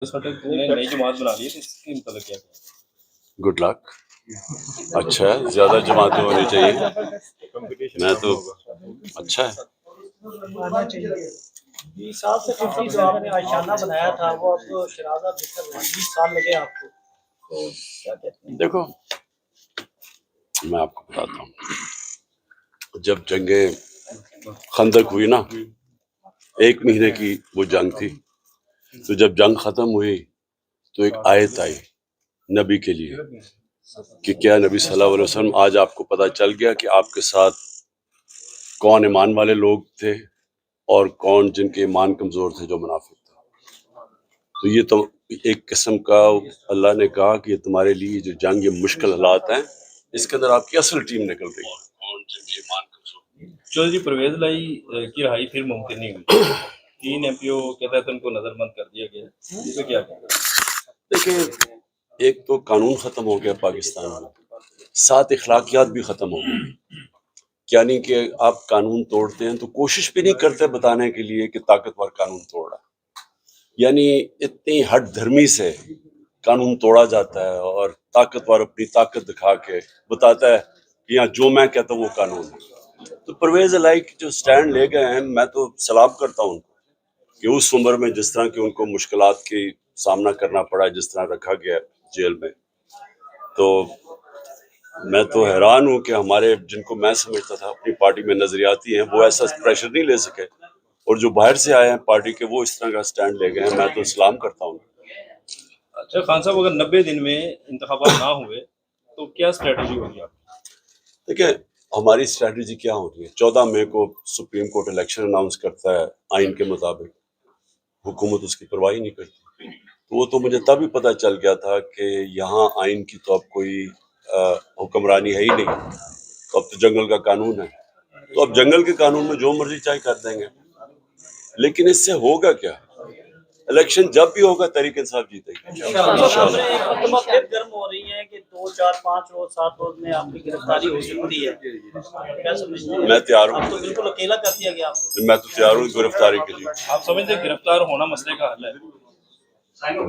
इस वक्त ने नई जमात बना ली है तो इसके मतलब क्या है? Good luck. अच्छा है, ज्यादा जमातें होनी चाहिए। मैं तो अच्छा है। आना चाहिए 20 साल से 50 जो आपने आशियाना बनाया था वो अब शराजा बिखर रहा है 20 साल लगे आपको तो क्या कहते हैं? देखो मैं आपको बताता हूँ, जब जंगे खंदक हुई ना, 1 महीने की वो जंग थी, तो जब जंग खत्म हुई तो एक आयत आई नबी के लिए कि क्या नबी सल्लल्लाहु अलैहि वसल्लम आज आपको पता चल गया कि आपके साथ कौन ईमान वाले लोग थे और कौन जिनके ईमान कमजोर थे, जो मुनाफिक था। तो ये तो एक किस्म का अल्लाह ने कहा कि ये तुम्हारे लिए जो जंग, ये मुश्किल हालात हैं, इसके अंदर आपकी असल टीम निकल रही है। कौन जिनके ईमान कमजोर। चौधरी परवेज लाई की रहाई फिर मुमकिन नहीं हुई। 3 एमपीओ के तहत उनको नजरबंद कर दिया गया, इस पे क्या कहना है? देखिए, एक तो कानून खत्म हो गया पाकिस्तान में, 7 इखलाकियात भी खत्म हो गई। यानी कि आप कानून तोड़ते हैं तो कोशिश भी नहीं करते बताने के लिए कि ताकतवर कानून तोड़ रहा है। यानी इतनी हट धर्मी से कानून तोड़ा जाता है और ताकतवर अपनी ताकत दिखा के बताता है कि यहाँ जो मैं कहता हूँ वो कानून है। तो परवेज इलाही जो स्टैंड ले गए हैं, मैं तो सलाम करता हूँ उनको कि उस उम्र में जिस तरह की उनको मुश्किलात की सामना करना पड़ा, जिस तरह रखा गया जेल में, तो मैं तो हैरान हूँ कि हमारे जिनको मैं समझता था अपनी पार्टी में नजरियाती हैं, वो ऐसा प्रेशर नहीं ले सके, और जो बाहर से आए हैं पार्टी के, वो इस तरह का स्टैंड ले गए हैं। मैं तो सलाम करता हूँ। अच्छा खान साहब, अगर 90 दिन में इंतखाबात ना हुए तो क्या स्ट्रेटजी होगी आपकी? देखिए, हमारी स्ट्रेटजी क्या होती है, 14 मई को सुप्रीम कोर्ट इलेक्शन अनाउंस करता है आइन के मुताबिक, हुकूमत उसकी परवाह नहीं करती। तो वो तो मुझे तभी पता चल गया था कि यहाँ आइन की तो अब कोई हुक्मरानी है ही नहीं, तो अब तो जंगल का कानून है। तो अब जंगल के कानून में जो मर्जी चाहे कर देंगे, लेकिन इससे होगा क्या? इलेक्शन जब भी होगा तहरीक इंसाफ जीतेगी इंशाल्लाह। फिर गर्म हो रही है कि 2 4 5 रोज 7 रोज में आपकी गिरफ्तारी हो सकती है, क्या समझते हैं? मैं तैयार हूँ। आप तो बिल्कुल अकेला कर दिया गया आपको। मैं तो तैयार हूँ गिरफ्तारी के लिए। आप समझते हैं गिरफ्तार होना मसले का हल है?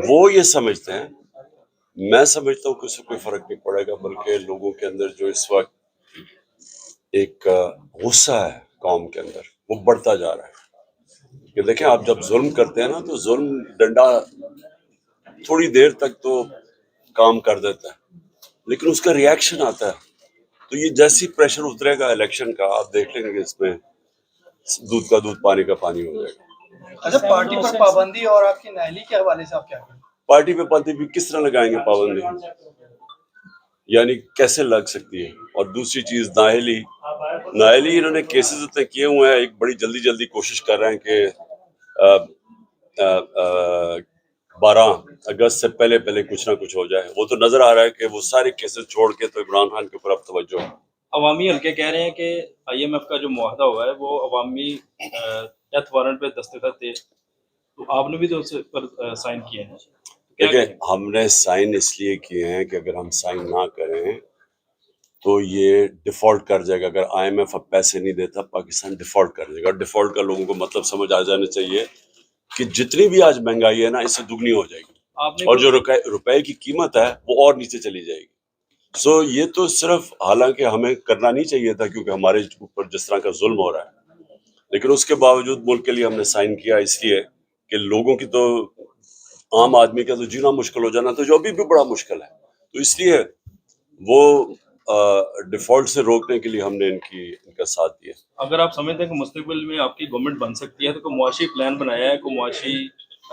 वो ये समझते हैं, मैं समझता हूँ कि उससे कोई फर्क नहीं पड़ेगा, बल्कि लोगों के अंदर जो इस वक्त एक गुस्सा है कौम के अंदर, वो बढ़ता जा रहा है। कि देखें, आप जब जुल्म करते हैं ना, तो जुल्म डंडा थोड़ी देर तक तो काम कर देता है, लेकिन उसका रिएक्शन आता है। तो ये जैसी प्रेशर उतरेगा इलेक्शन का, आप देख लेंगे कि इसमें दूध का दूध पानी का पानी हो जाएगा। अच्छा, पार्टी पर पाबंदी और आपकी नाअहली के हवाले से आप क्या करें? पार्टी पे पाबंदी भी किस तरह लगाएंगे पाबंदी, यानी कैसे लग सकती है? और दूसरी चीज, नाअहली इन्होंने केसेस इतने किए हुए हैं, एक बड़ी जल्दी जल्दी कोशिश कर रहे हैं कि 12 अगस्त से पहले पहले कुछ ना कुछ हो जाए। वो तो नजर आ रहा है कि वो सारे केसेस छोड़ के तो इमरान खान के ऊपर अब तवज्जो है। अवामी हल्के कह रहे हैं कि IMF का जो मुआहदा हुआ है वो अवामी डेथ वारंट पे दस्तखत थे, तो आपने भी तो उस पर साइन किए हैं, तो क्या देखिए, कहेंगे? हमने साइन इसलिए किए हैं कि अगर हम साइन ना करें तो ये डिफॉल्ट कर जाएगा। अगर IMF अब पैसे नहीं देता, पाकिस्तान डिफॉल्ट कर जाएगा। डिफॉल्ट का लोगों को मतलब समझ आ जाना चाहिए कि जितनी भी आज महंगाई है ना, इससे दुगनी हो जाएगी, और जो रुपए की कीमत है वो और नीचे चली जाएगी। सो ये तो सिर्फ, हालांकि हमें करना नहीं चाहिए था क्योंकि हमारे ऊपर जिस तरह का जुल्म हो रहा है, लेकिन उसके बावजूद मुल्क के लिए हमने साइन किया, इसलिए कि लोगों की तो, आम आदमी का तो जीना मुश्किल हो जाना, तो जो अभी भी बड़ा मुश्किल है, तो इसलिए वो डिफॉल्ट से रोकने के लिए हमने इनका साथ दिया। अगर आप समझते हैं कि मुस्तकबिल में आपकी गवर्नमेंट बन सकती है तो कोई मुआशी प्लान बनाया है, कोई मुआशी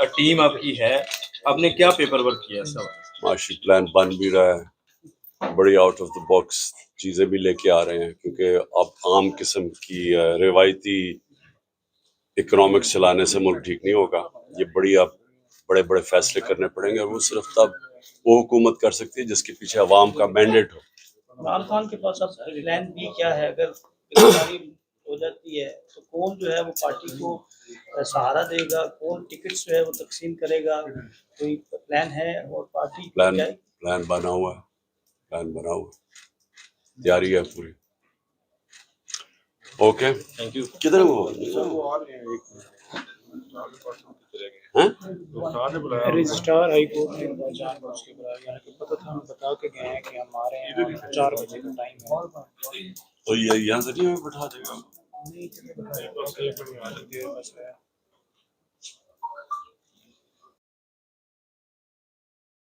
टीम आपकी है, आपने क्या पेपर वर्क किया है? सब माशी प्लान बन भी रहा है, बड़ी आउट ऑफ द बॉक्स चीज़ें भी लेके आ रहे हैं, क्योंकि अब आम किस्म की रिवायती इकोनॉमिक्स चलाने से मुल्क ठीक नहीं होगा। ये बड़े बड़े फैसले करने पड़ेंगे, और वो सिर्फ तब वो हुकूमत कर सकती है जिसके पीछे अवाम का मैंडेट हो। इमरान खान के पास अब प्लान बी क्या है? अगर गिरफ्तारी हो जाती है तो कौन जो है वो पार्टी को सहारा देगा, कौन टिकट्स जो है वो तकसीम करेगा, कोई प्लान है? और पार्टी प्लान बना हुआ है, तैयारी है पूरी। Okay, thank you. किधर है वो? ہیں؟ رجسٹرار ہائی کورٹ نے جان بوجھ کے بلایا، یعنی کہ پتہ تھا ہم بتا کے گئے ہیں کہ ہمارے یہاں 4 بجے کا ٹائم ہے. تو یہ یہاں سے نہیں ہمیں بٹھا دے گا. بس ہے.